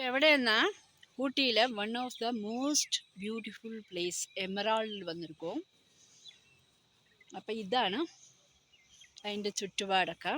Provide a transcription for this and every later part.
എവിടെയെന്നാ ഊട്ടിയിലെ one of the most beautiful place എമറാൾഡിൽ വന്നിരിക്കും. അപ്പം ഇതാണ് അതിൻ്റെ ചുറ്റുപാടൊക്കെ.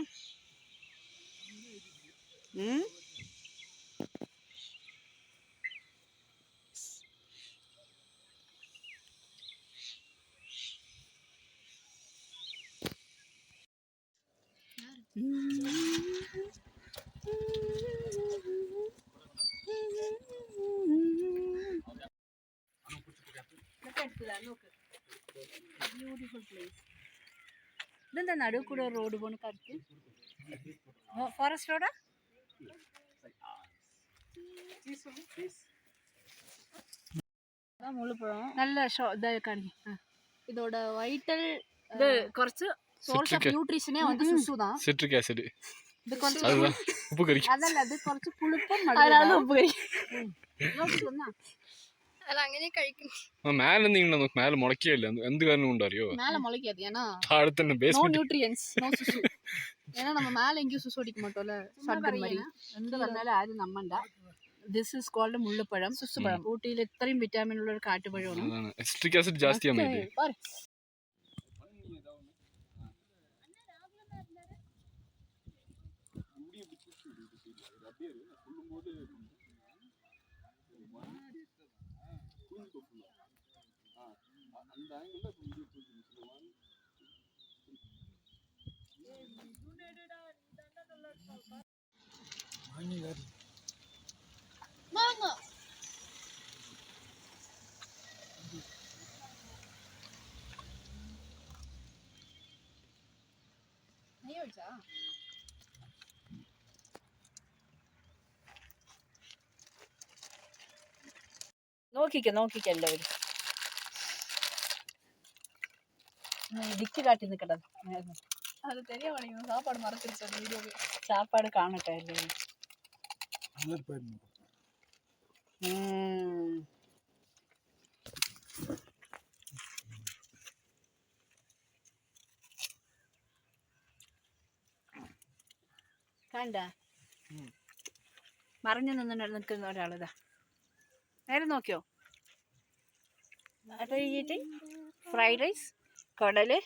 Beautiful place. ഇതെന്താ നടുവ് കൂടെ റോഡ് പോണ കറക്റ്റ് ഫോറസ്റ്റ് റോഡാ? നല്ല ഇതായി കാണിക്കും. இதோட வைட்டல் இது കുറച്ച് സോഴ്സ് ഓഫ് ന്യൂട്രീഷനെ வந்து சுசுதான் சிட்ரிக் ஆசிட். இது കുറച്ച് ഉപ്പ് കറി. അതല്ല, അത് കുറച്ച് പുളിപ്പും മധുരവും. ഉപ്പ് കറി അല്ല അങ്ങനെ കഴിക്കും. മേലെ നീങ്ങണം നോക്ക്. മേലെ മുളക്കിയല്ല. എന്ത് കാരണം കൊണ്ട് അറിയോ? மேல முளைக்காது. ஏன்னா தாழ തന്നെ பேஸ்மென்ட். நோ நியூட்ரியன்ஸ், நோ சுசு. ஏன்னா நம்ம மேல எங்கேயும் சுசு அடிக்க மாட்டோம்ல. ஷட்கன் மாதிரி എന്ത് പറഞ്ഞാലും ആരും നമ്മണ്ട. ദിസ് ഈസ് കോൾഡ് മുള്ളുപ്പഴം, സുസുപഴം. ഊട്ടിയിൽ ഇത്രയും വിറ്റാമിൻ ഉള്ള ഒരു കാട്ടുപഴമാണ്. സിട്രിക് ആസിഡ് ജാസ്തിയാണ് ഇത്. നോക്കിക്ക എല്ലാവരും ഇടിച്ചു കാട്ടി നിൽക്കട്ടെ. அது தெரிய மாட்டேங்குது. சாப்பாடு மறந்துருச்சு அந்த வீடியோவே. சாப்பாடு காணட்டே எல்லாரும். കണ്ട മറിഞ്ഞു നിൽക്കുന്ന ഒരാളിതാ. നേരെ നോക്കിയോ? അത് കഴിഞ്ഞിട്ട് ഫ്രൈഡ് റൈസ്, കടല്,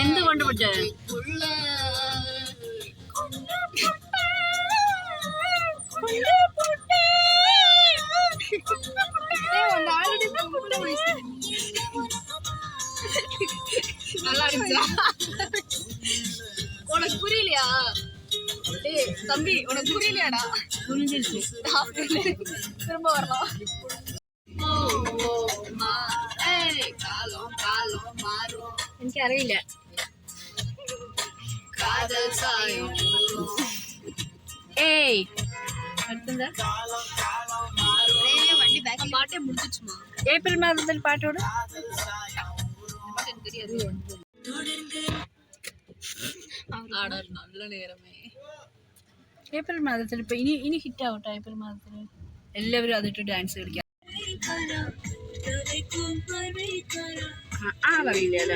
എന്ത് കൊണ്ടുപോട്ടെ நல்லா இருந்துச்சா? உனக்கு புரியலையா தம்பி? உனக்கு புரியலையாடா? புரிஞ்சிருச்சு. திரும்ப வரலாம். എനിക്കറിയില്ല. ഏയ് അടുത്തെന്താ? പാട്ടേ മുടിച്ചുമാ. ഏപ്രിൽ മാസത്തിൽ പാട്ടോട് നല്ല നേരമേ. ഏപ്രിൽ മാസത്തിൽ ഇപ്പൊ ഇനി ഹിറ്റ് ആവട്ടെ. ഏപ്രിൽ മാസത്തിൽ എല്ലാവരും അതിട്ട് ഡാൻസ് കളിക്കാം. പറയില്ല.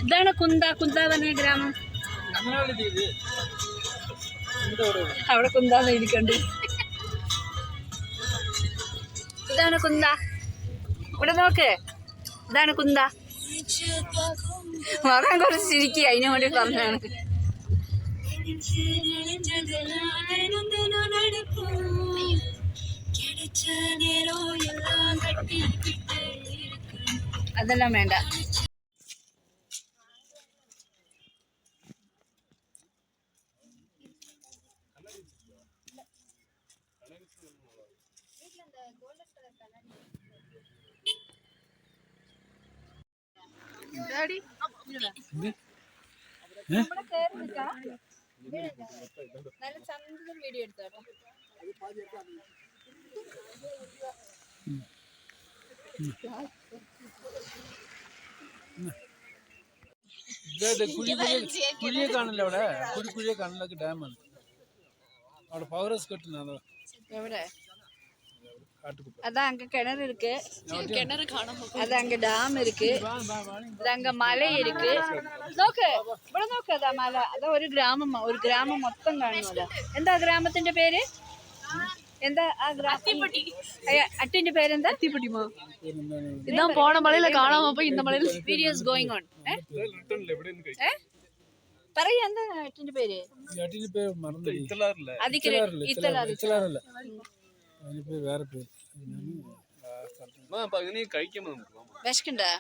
ഇതാണ് കുന്താവന ഗ്രാമം. അവിടെ കുന്താന്ന് ഇരിക്കണ്ട്. ഇതാണ് കുന്ത. ഇവിടെ നോക്ക്, ഇതാണ് കുന്ത. മകൻ കുറച്ച് ചിരിക്കുക, അതിനു വേണ്ടി പറഞ്ഞാണ്. അതെല്ലാം വേണ്ട. നല്ല ചന്ദ്രൻ വീഡിയോ എടുത്തോ. കുഴിയെ കാണില്ല അവിടെ, കുഴിയെ കാണില്ല ഡാമാണ് അവിടെ പവറസ് കെട്ടുന്ന എവിടെ அதான் அங்க கிணறு இருக்கு, கிணறு காணாம, அது அங்க டேம் இருக்கு, அது அங்க மலை இருக்கு. നോക്ക് ഇവിടെ നോക്ക്, അതാ മല, അതാ ഒരു ഗ്രാമം മൊത്തം കാണുന്നത്. എന്താ ഗ്രാമത്തിന്റെ പേര്? എന്താ ആ അട്ടിന്റെ പേരെന്താ? അത്തിപ്പട്ടിമോ? ഇതാ പോണ മലയില കാണാമോ? പോയി இந்த മലയിൽ വീഡിയോസ് ഗോയിങ് ഓൺ. പറയ എന്താ അട്ടിന്റെ പേര്? അട്ടിന്റെ പേര് മറന്നു. ഇത്തലാറില്ല, വേറെ പേര്. വിശക്കുണ്ടാ?